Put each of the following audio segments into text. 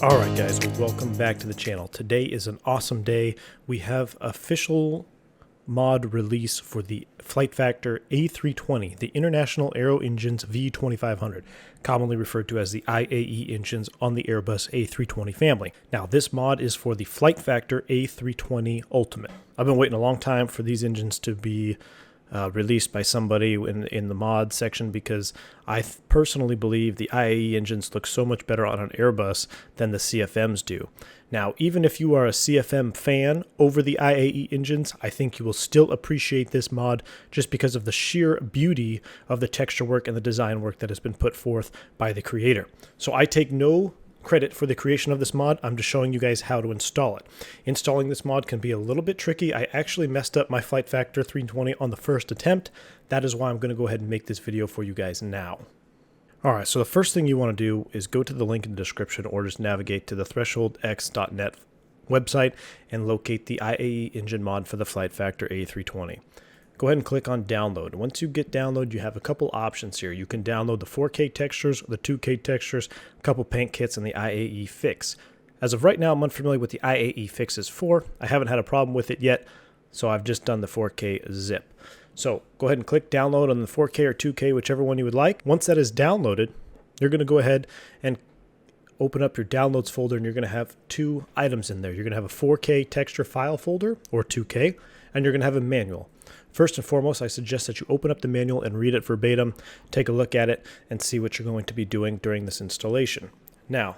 Alright guys, welcome back to the channel. Today is an awesome day. We have official mod release for the Flight Factor A320, the International Aero Engines V2500, commonly referred to as the IAE engines on the Airbus A320 family. Now this mod is for the Flight Factor A320 Ultimate. I've been waiting a long time for these engines to be released by somebody in the mod section because I personally believe the IAE engines look so much better on an Airbus than the CFMs do. Now, even if you are a CFM fan over the IAE engines, I think you will still appreciate this mod just because of the sheer beauty of the texture work and the design work that has been put forth by the creator. So I take no credit for the creation of this mod. I'm just showing you guys how to install it. Installing this mod can be a little bit tricky. I actually messed up my Flight Factor 320 on the first attempt. That is why I'm going to go ahead and make this video for you guys now. Alright, so the first thing you want to do is go to the link in the description or just navigate to the thresholdx.net website and locate the IAE engine mod for the Flight Factor A320. Go ahead and click on download. Once you get download, you have a couple options here. You can download the 4K textures, the 2K textures, a couple paint kits, and the IAE fix. As of right now, I'm unfamiliar with the IAE fixes 4. I haven't had a problem with it yet, so I've just done the 4K zip. So go ahead and click download on the 4K or 2K, whichever one you would like. Once that is downloaded, you're going to go ahead and open up your downloads folder, and you're going to have two items in there. You're going to have a 4K texture file folder, or 2K, and you're going to have a manual. First and foremost, I suggest that you open up the manual and read it verbatim, take a look at it, and see what you're going to be doing during this installation. Now,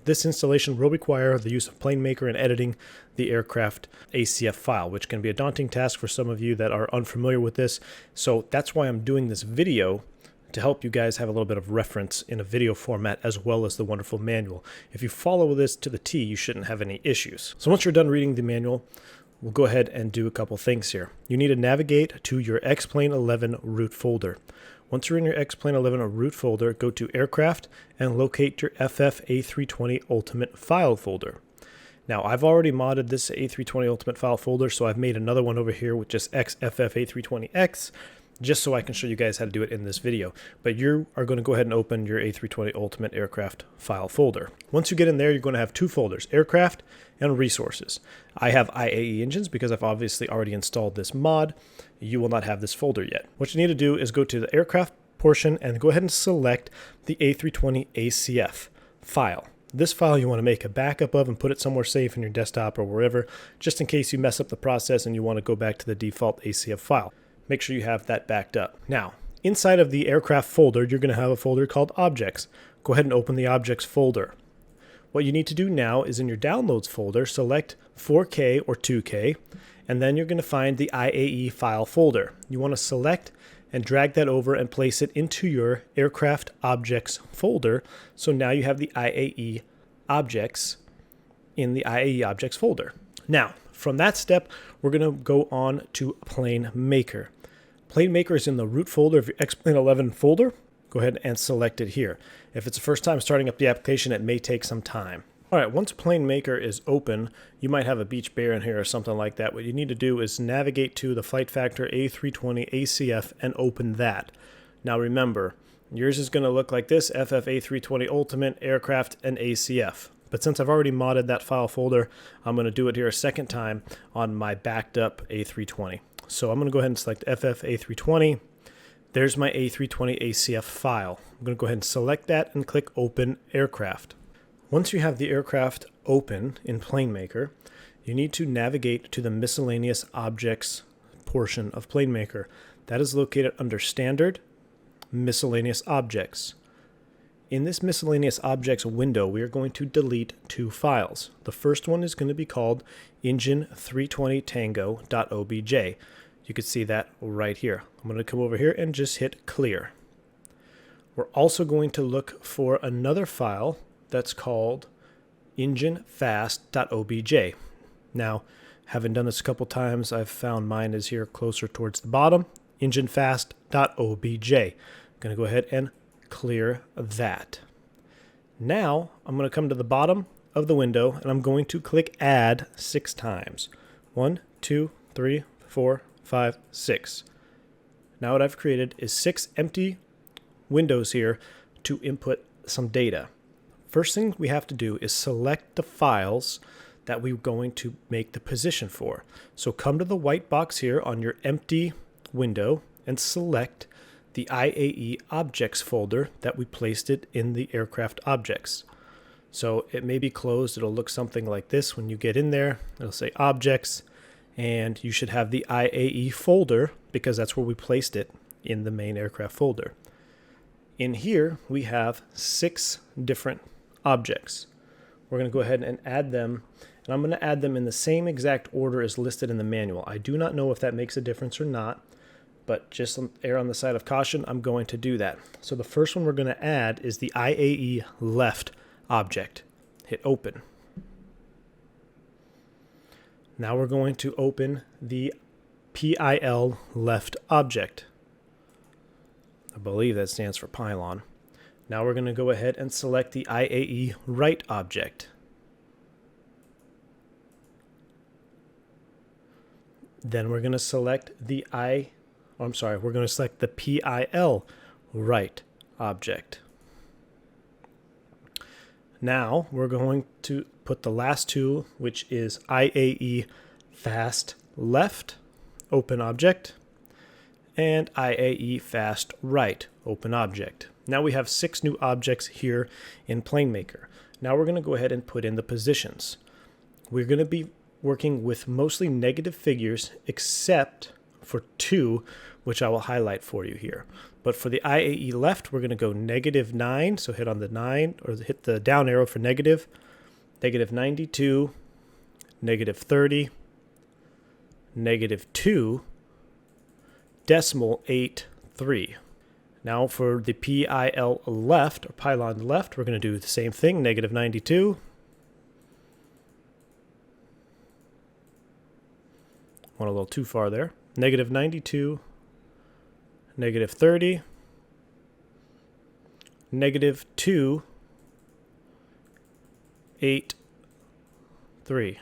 this installation will require the use of PlaneMaker and editing the aircraft ACF file, which can be a daunting task for some of you that are unfamiliar with this. So that's why I'm doing this video, to help you guys have a little bit of reference in a video format as well as the wonderful manual. If you follow this to the T, you shouldn't have any issues. So once you're done reading the manual, we'll go ahead and do a couple things here. You need to navigate to your X-Plane 11 root folder. Once you're in your X-Plane 11 root folder, go to Aircraft and locate your FF-A320 Ultimate file folder. Now, I've already modded this A320 Ultimate file folder, so I've made another one over here with just XFF-A320X, just so I can show you guys how to do it in this video. But you are going to go ahead and open your A320 Ultimate Aircraft file folder. Once you get in there, you're going to have two folders, Aircraft and Resources. I have IAE engines because I've obviously already installed this mod. You will not have this folder yet. What you need to do is go to the Aircraft portion and go ahead and select the A320 ACF file. This file you want to make a backup of and put it somewhere safe in your desktop or wherever, just in case you mess up the process and you want to go back to the default ACF file. Make sure you have that backed up. Now, inside of the aircraft folder, you're going to have a folder called Objects. Go ahead and open the Objects folder. What you need to do now is in your Downloads folder, select 4K or 2K, and then you're going to find the IAE file folder. You want to select and drag that over and place it into your Aircraft Objects folder. So now you have the IAE Objects in the IAE Objects folder. Now, from that step, we're going to go on to PlaneMaker. PlaneMaker is in the root folder of your X-Plane 11 folder. Go ahead and select it here. If it's the first time starting up the application, it may take some time. All right, once PlaneMaker is open, you might have a beach bear in here or something like that. What you need to do is navigate to the Flight Factor A320 ACF and open that. Now remember, yours is going to look like this, FF-A320 Ultimate, Aircraft, and ACF. But since I've already modded that file folder, I'm going to do it here a second time on my backed up A320. So I'm going to go ahead and select FF-A320. There's my A320 ACF file. I'm going to go ahead and select that and click Open Aircraft. Once you have the aircraft open in PlaneMaker, you need to navigate to the Miscellaneous Objects portion of PlaneMaker. That is located under Standard, Miscellaneous Objects. In this Miscellaneous Objects window, we are going to delete two files. The first one is going to be called engine320tango.obj. You can see that right here. I'm going to come over here and just hit clear. We're also going to look for another file that's called enginefast.obj. Now, having done this a couple times, I've found mine is here closer towards the bottom, enginefast.obj. I'm going to go ahead and clear that. Now I'm going to come to the bottom of the window and I'm going to click add 6 times. 1, 2, 3, 4, 5, 6. Now what I've created is 6 empty windows here to input some data. First thing we have to do is select the files that we're going to make the position for. So come to the white box here on your empty window and select the IAE objects folder that we placed it in the aircraft objects. So it may be closed. It'll look something like this when you get in there. It'll say objects, and you should have the IAE folder because that's where we placed it in the main aircraft folder. In here, we have 6 different objects. We're going to go ahead and add them, and I'm going to add them in the same exact order as listed in the manual. I do not know if that makes a difference or not, but just err on the side of caution, I'm going to do that. So the first one we're going to add is the IAE left object. Hit open. Now we're going to open the PIL left object. I believe that stands for pylon. Now we're going to go ahead and select the IAE right object. Then we're going to select the we're going to select the PIL right object. Now we're going to put the last two, which is IAE fast left open object and IAE fast right open object. Now we have 6 new objects here in PlaneMaker. Now we're going to go ahead and put in the positions. We're going to be working with mostly negative figures except for 2, which I will highlight for you here. But for the IAE left, we're going to go -9, so hit on the 9, or hit the down arrow for negative, -92, -30, -2, decimal 83. Now for the PIL left, or pylon left, we're going to do the same thing, -92, went a little too far there, -92, -30, -2, 8, 3.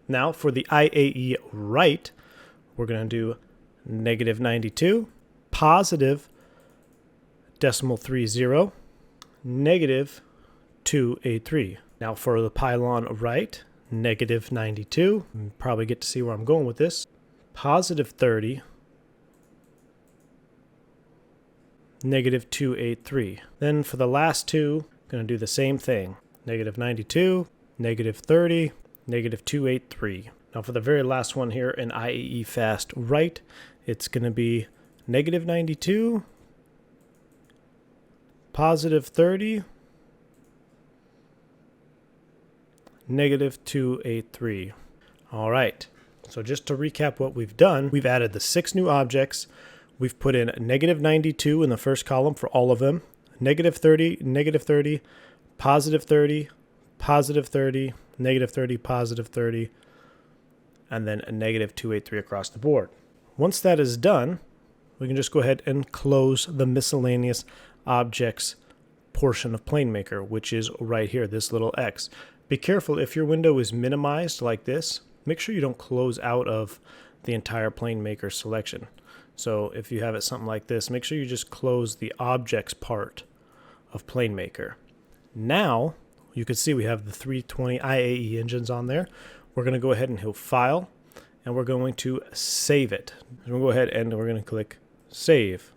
Now for the IAE right, we're going to do -92, positive decimal 30, -283. Now for the pylon right, -92. You probably get to see where I'm going with this. Positive 30, -283. Then for the last two, I'm going to do the same thing. -92, -30, -283. Now for the very last one here in IAE fast right, it's going to be -92, positive 30, -283. All right. So just to recap what we've done, we've added the 6 new objects. We've put in -92 in the first column for all of them, -30, -30, positive 30, positive 30, -30, positive 30, and then a -283 across the board. Once that is done, we can just go ahead and close the miscellaneous objects portion of PlaneMaker, which is right here, this little X. Be careful if your window is minimized like this, make sure you don't close out of the entire PlaneMaker selection. So if you have it something like this, make sure you just close the objects part of PlaneMaker. Now, you can see we have the 320 IAE engines on there. We're going to go ahead and hit File, and we're going to save it. And we'll go ahead and we're going to click Save.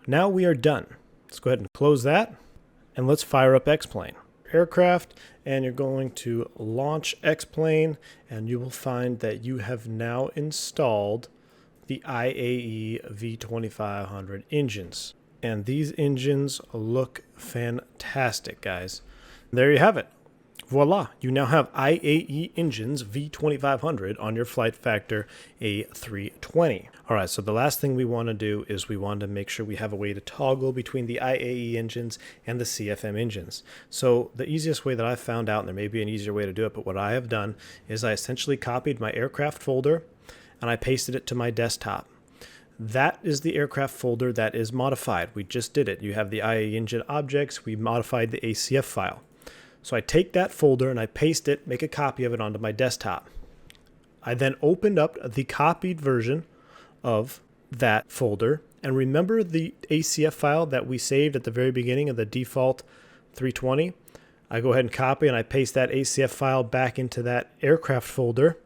Now we are done. Let's go ahead and close that, and let's fire up X-Plane. Aircraft, and you're going to launch X-Plane, and you will find that you have now installed the IAE V2500 engines. And these engines look fantastic, guys. There you have it. Voila, you now have IAE engines V2500 on your Flight Factor A320. All right, so the last thing we want to do is we want to make sure we have a way to toggle between the IAE engines and the CFM engines. So the easiest way that I've found out, and there may be an easier way to do it, but what I have done is I essentially copied my aircraft folder and I pasted it to my desktop. That is the aircraft folder that is modified. We just did it. You have the IAE engine objects. We modified the ACF file. So I take that folder and I paste it, make a copy of it onto my desktop. I then opened up the copied version of that folder, and remember the ACF file that we saved at the very beginning of the default 320. I go ahead and copy and I paste that ACF file back into that aircraft folder,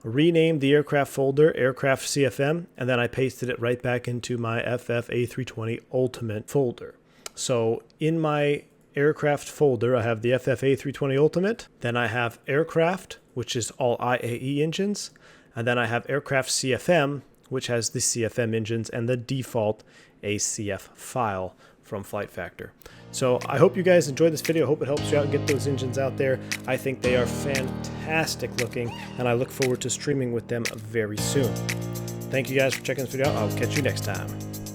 renamed the aircraft folder aircraft CFM, and then I pasted it right back into my FF A320 Ultimate folder. So in my aircraft folder, I have the FF A320 Ultimate, then I have aircraft, which is all IAE engines, and then I have aircraft CFM, which has the CFM engines and the default ACF file from Flight Factor. So I hope you guys enjoyed this video. I hope it helps you out and get those engines out there. I think they are fantastic looking, and I look forward to streaming with them very soon. Thank you guys for checking this video out. I'll catch you next time.